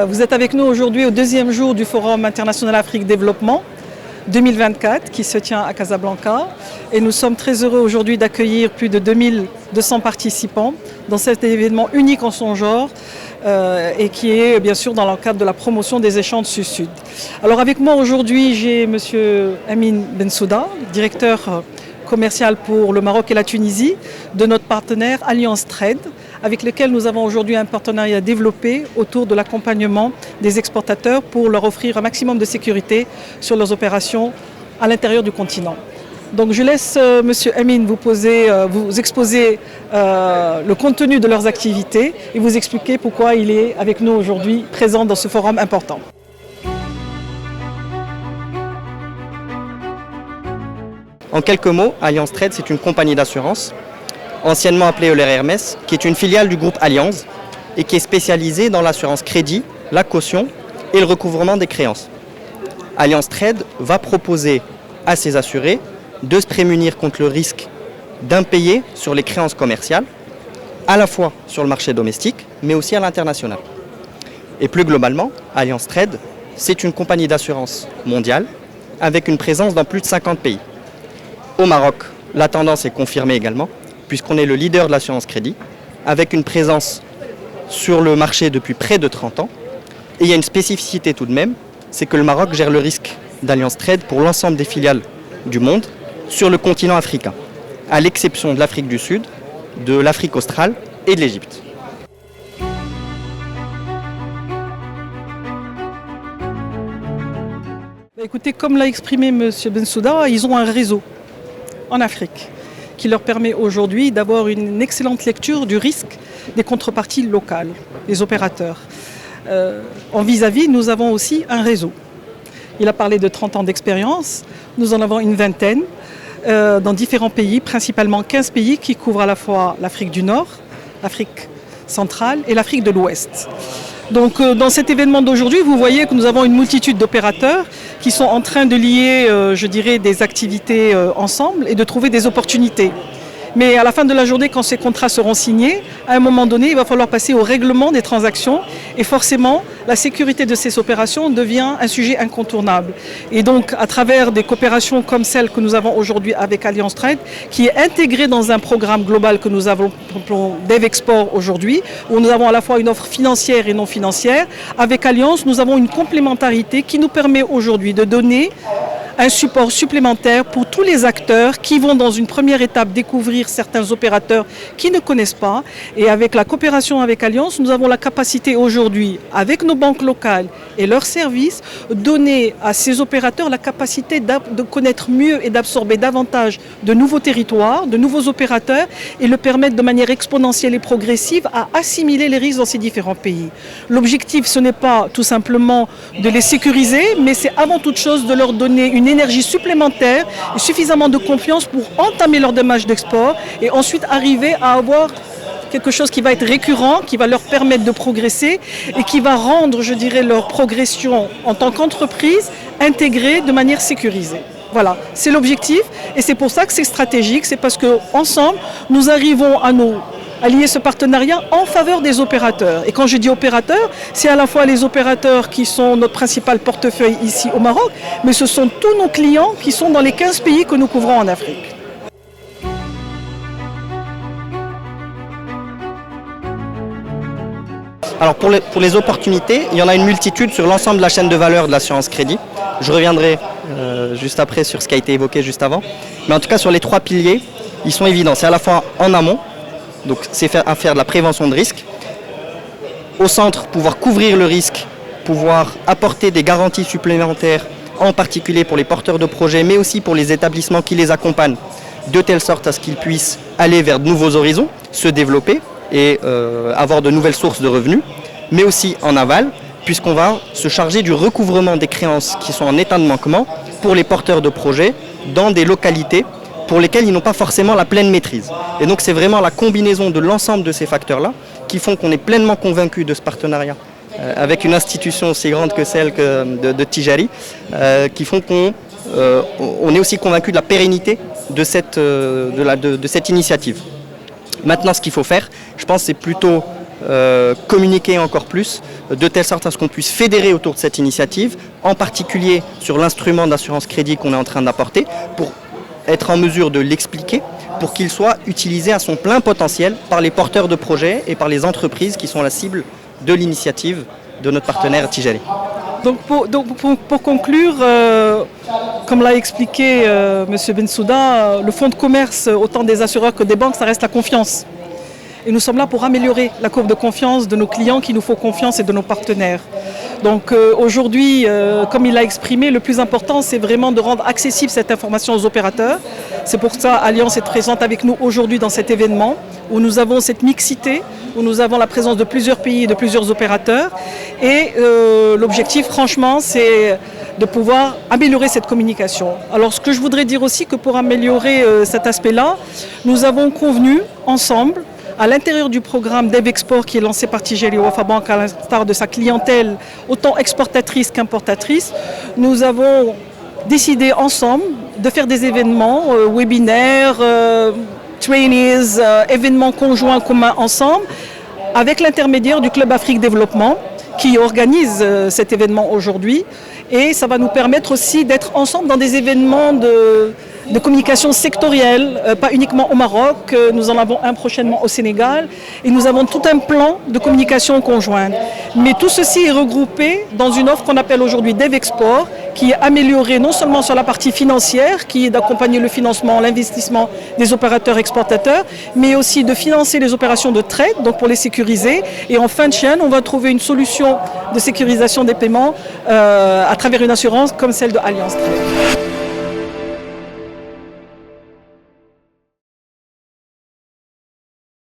Vous êtes avec nous aujourd'hui au deuxième jour du Forum international Afrique Développement 2024 qui se tient à Casablanca. Et nous sommes très heureux aujourd'hui d'accueillir plus de 2200 participants dans cet événement unique en son genre et qui est bien sûr dans le cadre de la promotion des échanges Sud-Sud. Alors avec moi aujourd'hui, j'ai M. Amin Bensouda, directeur commercial pour le Maroc et la Tunisie de notre partenaire Alliance Trade, avec lequel nous avons aujourd'hui un partenariat développé autour de l'accompagnement des exportateurs pour leur offrir un maximum de sécurité sur leurs opérations à l'intérieur du continent. Donc je laisse M. Amin vous exposer le contenu de leurs activités et vous expliquer pourquoi il est avec nous aujourd'hui présent dans ce forum important. En quelques mots, Alliance Trade, c'est une compagnie d'assurance, anciennement appelée Euler Hermès, qui est une filiale du groupe Allianz et qui est spécialisée dans l'assurance crédit, la caution et le recouvrement des créances. Alliance Trade va proposer à ses assurés de se prémunir contre le risque d'impayés sur les créances commerciales, à la fois sur le marché domestique, mais aussi à l'international. Et plus globalement, Alliance Trade, c'est une compagnie d'assurance mondiale avec une présence dans plus de 50 pays. Au Maroc, la tendance est confirmée également, puisqu'on est le leader de l'assurance crédit, avec une présence sur le marché depuis près de 30 ans. Et il y a une spécificité tout de même, c'est que le Maroc gère le risque d'Alliance Trade pour l'ensemble des filiales du monde sur le continent africain, à l'exception de l'Afrique du Sud, de l'Afrique australe et de l'Égypte. Écoutez, comme l'a exprimé M. Bensouda, ils ont un réseau en Afrique qui leur permet aujourd'hui d'avoir une excellente lecture du risque des contreparties locales, des opérateurs. En vis-à-vis, nous avons aussi un réseau. Il a parlé de 30 ans d'expérience, nous en avons une vingtaine dans différents pays, principalement 15 pays qui couvrent à la fois l'Afrique du Nord, l'Afrique centrale et l'Afrique de l'Ouest. Donc dans cet événement d'aujourd'hui, vous voyez que nous avons une multitude d'opérateurs qui sont en train de lier, je dirais, des activités ensemble et de trouver des opportunités. Mais à la fin de la journée, quand ces contrats seront signés, à un moment donné, il va falloir passer au règlement des transactions et forcément, la sécurité de ces opérations devient un sujet incontournable. Et donc, à travers des coopérations comme celle que nous avons aujourd'hui avec Alliance Trade, qui est intégrée dans un programme global que nous avons, DevExport aujourd'hui, où nous avons à la fois une offre financière et non financière, avec Alliance, nous avons une complémentarité qui nous permet aujourd'hui de donner un support supplémentaire pour tous les acteurs qui vont dans une première étape découvrir certains opérateurs qui ne connaissent pas. Et avec la coopération avec Alliance, nous avons la capacité aujourd'hui, avec nos banques locales et leurs services, donner à ces opérateurs la capacité de connaître mieux et d'absorber davantage de nouveaux territoires, de nouveaux opérateurs et le permettre de manière exponentielle et progressive à assimiler les risques dans ces différents pays. L'objectif, ce n'est pas tout simplement de les sécuriser, mais c'est avant toute chose de leur donner une énergie supplémentaire et suffisamment de confiance pour entamer leur démarche d'export et ensuite arriver à avoir quelque chose qui va être récurrent, qui va leur permettre de progresser et qui va rendre, je dirais, leur progression en tant qu'entreprise intégrée de manière sécurisée. Voilà, c'est l'objectif et c'est pour ça que c'est stratégique, c'est parce qu'ensemble, nous arrivons à lier ce partenariat en faveur des opérateurs. Et quand je dis opérateurs, c'est à la fois les opérateurs qui sont notre principal portefeuille ici au Maroc, mais ce sont tous nos clients qui sont dans les 15 pays que nous couvrons en Afrique. Alors pour les opportunités, il y en a une multitude sur l'ensemble de la chaîne de valeur de l'assurance crédit. Je reviendrai juste après sur ce qui a été évoqué juste avant. Mais en tout cas sur les trois piliers, ils sont évidents. C'est à la fois en amont, donc c'est faire de la prévention de risque. Au centre, pouvoir couvrir le risque, pouvoir apporter des garanties supplémentaires, en particulier pour les porteurs de projets, mais aussi pour les établissements qui les accompagnent, de telle sorte à ce qu'ils puissent aller vers de nouveaux horizons, se développer et avoir de nouvelles sources de revenus, mais aussi en aval, puisqu'on va se charger du recouvrement des créances qui sont en état de manquement pour les porteurs de projets dans des localités pour lesquels ils n'ont pas forcément la pleine maîtrise. Et donc c'est vraiment la combinaison de l'ensemble de ces facteurs-là qui font qu'on est pleinement convaincu de ce partenariat avec une institution aussi grande que celle de Tijari, qui font qu'on est aussi convaincu de la pérennité de cette initiative. Maintenant, ce qu'il faut faire, je pense, c'est plutôt communiquer encore plus, de telle sorte à ce qu'on puisse fédérer autour de cette initiative, en particulier sur l'instrument d'assurance crédit qu'on est en train d'apporter, pour être en mesure de l'expliquer, pour qu'il soit utilisé à son plein potentiel par les porteurs de projets et par les entreprises qui sont la cible de l'initiative de notre partenaire Tijari. Donc pour conclure, comme l'a expliqué M. Bensouda, le fonds de commerce, autant des assureurs que des banques, ça reste la confiance. Et nous sommes là pour améliorer la courbe de confiance de nos clients qui nous font confiance et de nos partenaires. Donc aujourd'hui, comme il l'a exprimé, le plus important, c'est vraiment de rendre accessible cette information aux opérateurs. C'est pour ça Allianz est présente avec nous aujourd'hui dans cet événement où nous avons cette mixité, où nous avons la présence de plusieurs pays et de plusieurs opérateurs. Et l'objectif, franchement, c'est de pouvoir améliorer cette communication. Alors ce que je voudrais dire aussi, que pour améliorer cet aspect-là, nous avons convenu ensemble, à l'intérieur du programme d'EvExport qui est lancé par Tijari Wafa Bank à l'instar de sa clientèle, autant exportatrice qu'importatrice, nous avons décidé ensemble de faire des événements, webinaires, trainees, événements conjoints communs ensemble, avec l'intermédiaire du Club Afrique Développement qui organise cet événement aujourd'hui. Et ça va nous permettre aussi d'être ensemble dans des événements de communication sectorielle, pas uniquement au Maroc, nous en avons un prochainement au Sénégal, et nous avons tout un plan de communication conjointe. Mais tout ceci est regroupé dans une offre qu'on appelle aujourd'hui d'EvExport, qui est améliorée non seulement sur la partie financière, qui est d'accompagner le financement, l'investissement des opérateurs exportateurs, mais aussi de financer les opérations de trade, donc pour les sécuriser. Et en fin de chaîne, on va trouver une solution de sécurisation des paiements à travers une assurance comme celle de Allianz Trade.